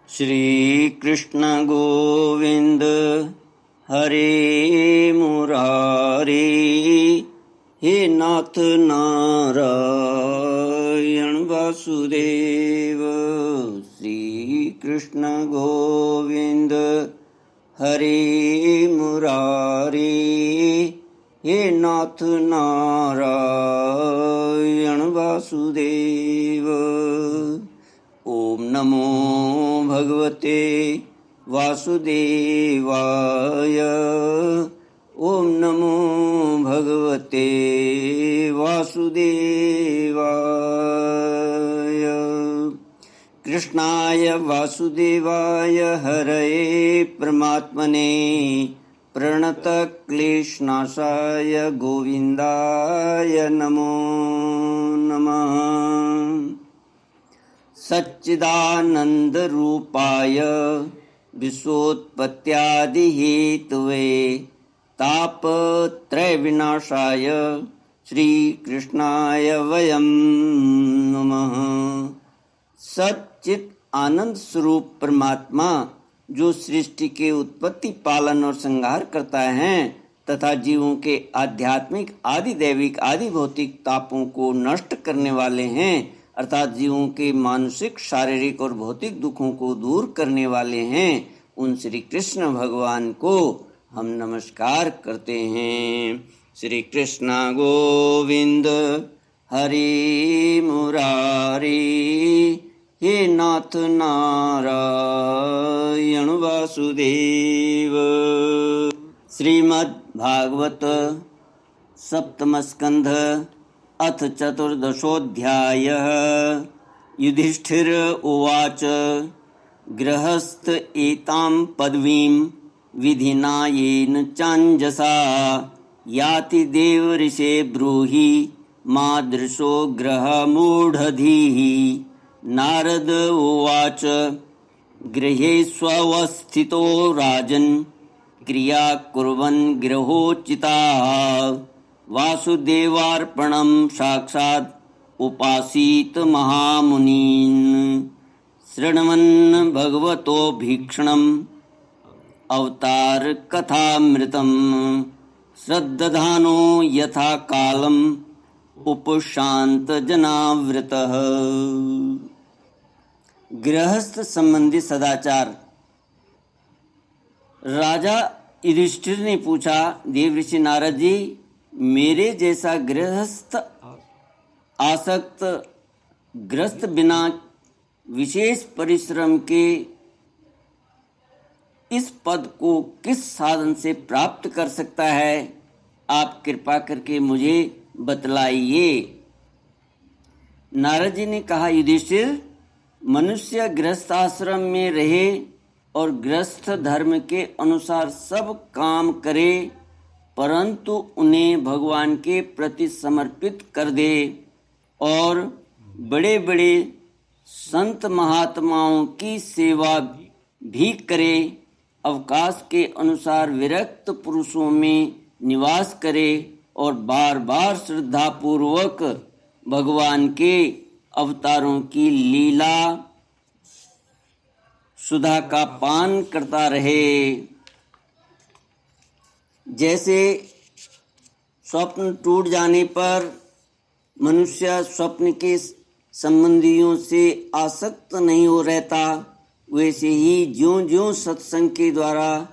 श्री कृष्ण गोविंद हरे मुरारी। हे नाथ नारायण वासुदेव। श्री कृष्ण गोविंद हरे मुरारी। हे नाथ नारायण वासुदेव। ओम नमो भगवते वासुदेवाय। ओम नमो भगवते वासुदेवाय। कृष्णाय वासुदेवाय हरये परमात्मने प्रणतक्लेशनाशाय गोविन्दाय नमो नमः। सच्चिदानन्दरूपाय विश्वोत्पत्त्यादिहेतवे तापत्रयविनाशाय श्रीकृष्णाय वयं नमः। सच्चित आनंद स्वरूप परमात्मा जो सृष्टि के उत्पत्ति, पालन और संहार करता है तथा जीवों के आध्यात्मिक, आदि दैविक, आदि भौतिक तापों को नष्ट करने वाले हैं, अर्थात जीवों के मानसिक, शारीरिक और भौतिक दुखों को दूर करने वाले हैं, उन श्री कृष्ण भगवान को हम नमस्कार करते हैं। श्री कृष्ण गोविंद हरि मुरारी। हे नाथ नारायण वासुदेव। श्रीमद् भागवत सप्तम स्कंध अथ चतुर्दशोऽध्यायः। युधिष्ठिर उवाच गृहस्थ एतां पदवीं विधिना येन चाञ्जसा याति देवऋषे ब्रूहि मादृशो ग्रहमूढधीः। नारद उवाच गृहेष्वस्थितो राजन् क्रिया कुर्वन् गृहोचिताः। वासुदेवार्पणं साक्षात् उपासीत महामुनीन्। शृण्वन् भगवतो भीक्षणम् अवतार कथामृतं श्रद्दधानो यथा कालम् उपशांत जनावृतः। गृहस्थ संबंधी सदाचार। राजा युधिष्ठिर ने पूछा, देवऋषि नारद जी, मेरे जैसा गृहस्थ आसक्त ग्रस्त बिना विशेष परिश्रम के इस पद को किस साधन से प्राप्त कर सकता है? आप कृपा करके मुझे बतलाइए। नारद जी ने कहा, युधिष्ठिर, मनुष्य गृहस्थ आश्रम में रहे और गृहस्थ धर्म के अनुसार सब काम करे, परंतु उन्हें भगवान के प्रति समर्पित कर दे और बड़े बड़े संत महात्माओं की सेवा भी करे, अवकाश के अनुसार विरक्त पुरुषों में निवास करे और बार बार श्रद्धापूर्वक भगवान के अवतारों की लीला सुधा का पान करता रहे। जैसे स्वप्न टूट जाने पर मनुष्य स्वप्न के संबंधियों से आसक्त नहीं हो रहता, वैसे ही ज्यों ज्यों सत्संग के द्वारा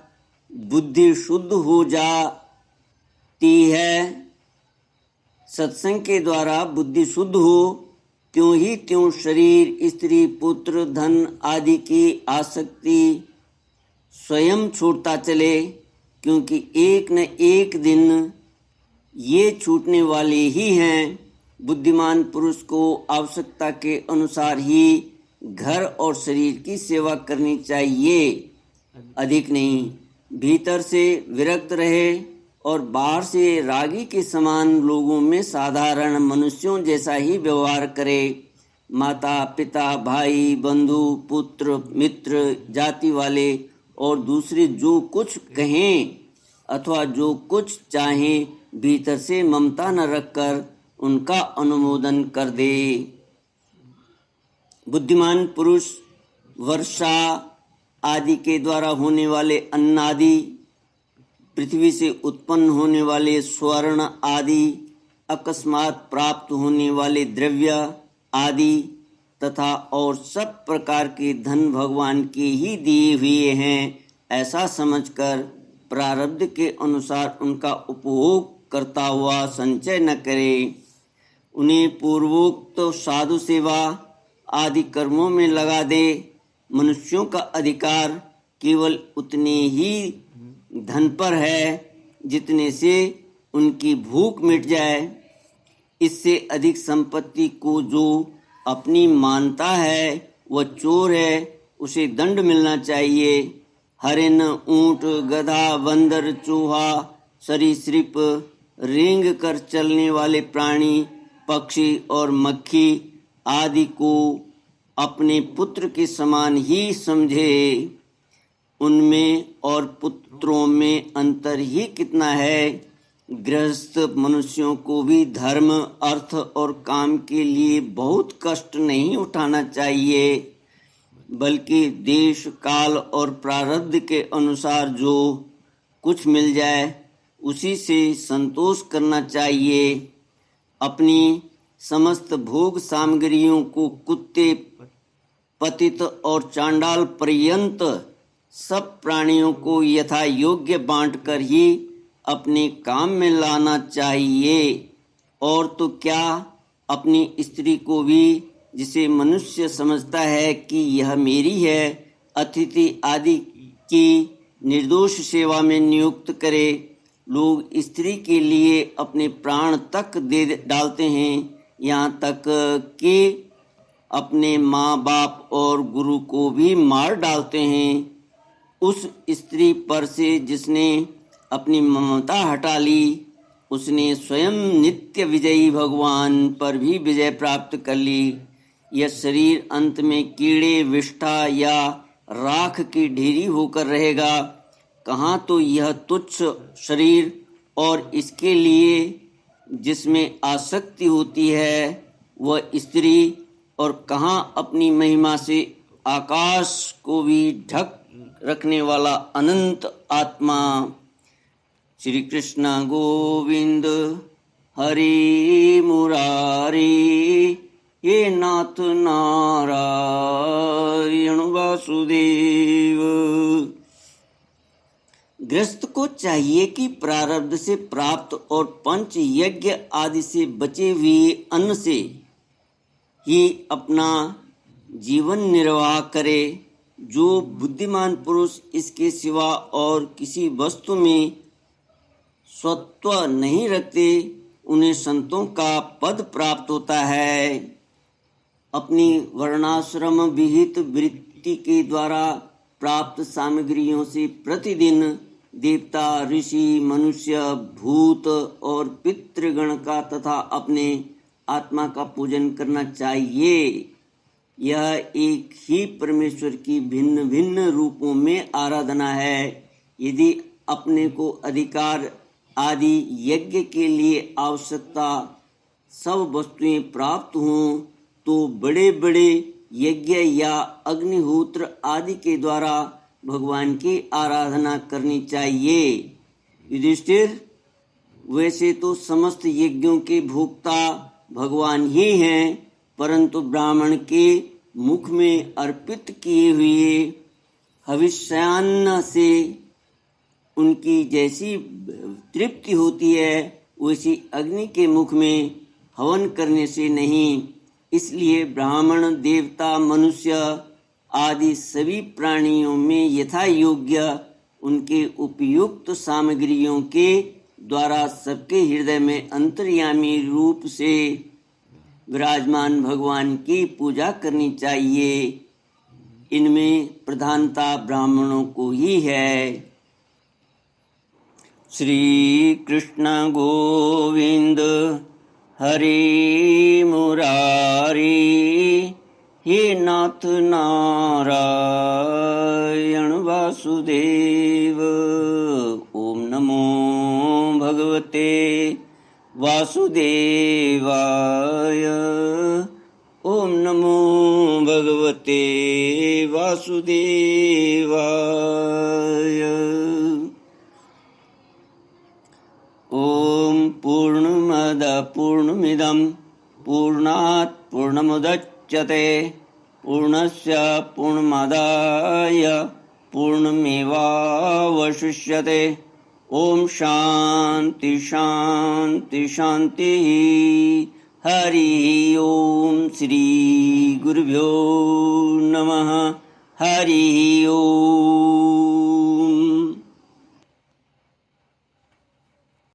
बुद्धि शुद्ध हो जाती है, सत्संग के द्वारा बुद्धि शुद्ध हो, त्यों ही त्यों शरीर, स्त्री, पुत्र, धन आदि की आसक्ति स्वयं छूटता चले, क्योंकि एक न एक दिन ये छूटने वाले ही हैं। बुद्धिमान पुरुष को आवश्यकता के अनुसार ही घर और शरीर की सेवा करनी चाहिए, अधिक नहीं। भीतर से विरक्त रहे और बाहर से रागी के समान लोगों में साधारण मनुष्यों जैसा ही व्यवहार करे। माता, पिता, भाई, बंधु, पुत्र, मित्र, जाति वाले और दूसरे जो कुछ कहें अथवा जो कुछ चाहें, भीतर से ममता न रखकर उनका अनुमोदन कर दे। बुद्धिमान पुरुष वर्षा आदि के द्वारा होने वाले अन्न आदि, पृथ्वी से उत्पन्न होने वाले स्वर्ण आदि, अकस्मात प्राप्त होने वाले द्रव्य आदि तथा और सब प्रकार के धन भगवान के ही दिए हुए हैं ऐसा समझकर प्रारब्ध के अनुसार उनका उपभोग करता हुआ संचय न करे। उन्हें पूर्वोक्त साधु सेवा आदि कर्मों में लगा दे। मनुष्यों का अधिकार केवल उतने ही धन पर है जितने से उनकी भूख मिट जाए। इससे अधिक संपत्ति को जो अपनी मानता है वह चोर है, उसे दंड मिलना चाहिए। हरिण, ऊंट, गधा, बंदर, चूहा, सरीसृप, रेंग कर चलने वाले प्राणी, पक्षी और मक्खी आदि को अपने पुत्र के समान ही समझे। उनमें और पुत्रों में अंतर ही कितना है। गृहस्थ मनुष्यों को भी धर्म, अर्थ और काम के लिए बहुत कष्ट नहीं उठाना चाहिए, बल्कि देश, काल और प्रारब्ध के अनुसार जो कुछ मिल जाए उसी से संतोष करना चाहिए। अपनी समस्त भोग सामग्रियों को कुत्ते, पतित और चांडाल पर्यंत सब प्राणियों को यथा योग्य बांटकर ही अपने काम में लाना चाहिए। और तो क्या, अपनी स्त्री को भी, जिसे मनुष्य समझता है कि यह मेरी है, अतिथि आदि की निर्दोष सेवा में नियुक्त करे। लोग स्त्री के लिए अपने प्राण तक दे डालते हैं, यहाँ तक कि अपने माँ बाप और गुरु को भी मार डालते हैं। उस स्त्री पर से जिसने अपनी ममता हटा ली, उसने स्वयं नित्य विजयी भगवान पर भी विजय प्राप्त कर ली। यह शरीर अंत में कीड़े, विष्ठा या राख की ढेरी होकर रहेगा। कहाँ तो यह तुच्छ शरीर और इसके लिए जिसमें आसक्ति होती है वह स्त्री, और कहाँ अपनी महिमा से आकाश को भी ढक रखने वाला अनंत आत्मा। श्री कृष्ण गोविंद हरि मुरारी, हे नाथ नारायण वासुदेव। गृहस्थ को चाहिए कि प्रारब्ध से प्राप्त और पंच यज्ञ आदि से बचे हुए अन्न से ही अपना जीवन निर्वाह करे। जो बुद्धिमान पुरुष इसके सिवा और किसी वस्तु में स्वत्व नहीं रखते, उन्हें संतों का पद प्राप्त होता है। अपनी वर्णाश्रम विहित वृत्ति के द्वारा प्राप्त सामग्रियों से प्रतिदिन देवता, ऋषि, मनुष्य, भूत और पितृगण का तथा अपने आत्मा का पूजन करना चाहिए। यह एक ही परमेश्वर की भिन्न भिन्न रूपों में आराधना है। यदि अपने को अधिकार आदि यज्ञ के लिए आवश्यकता सब वस्तुएं प्राप्त हों तो बड़े बड़े यज्ञ या अग्निहोत्र आदि के द्वारा भगवान की आराधना करनी चाहिए। युधिष्ठिर, वैसे तो समस्त यज्ञों के भोक्ता भगवान ही हैं, परंतु ब्राह्मण के मुख में अर्पित किए हुए हविष्यान्न से उनकी जैसी तृप्ति होती है वैसी अग्नि के मुख में हवन करने से नहीं। इसलिए ब्राह्मण, देवता, मनुष्य आदि सभी प्राणियों में यथा योग्य उनके उपयुक्त सामग्रियों के द्वारा सबके हृदय में अंतर्यामी रूप से विराजमान भगवान की पूजा करनी चाहिए। इनमें प्रधानता ब्राह्मणों को ही है। श्री कृष्ण गोविंद हरि मुरारी, हे नाथ नारायण वासुदेव। ओम नमो भगवते वासुदेवाय। ओम नमो भगवते भगवते वासुदेवाय। ॐ पूर्णमदः पूर्णमिदं पूर्णात् पूर्णमुदच्यते पूर्णस्य पूर्णमादाय पूर्णमेवावशिष्यते। ॐ शान्ति शान्ति शान्तिः। हरि ओम श्री गुरुभ्यो नमः। हरि ओम।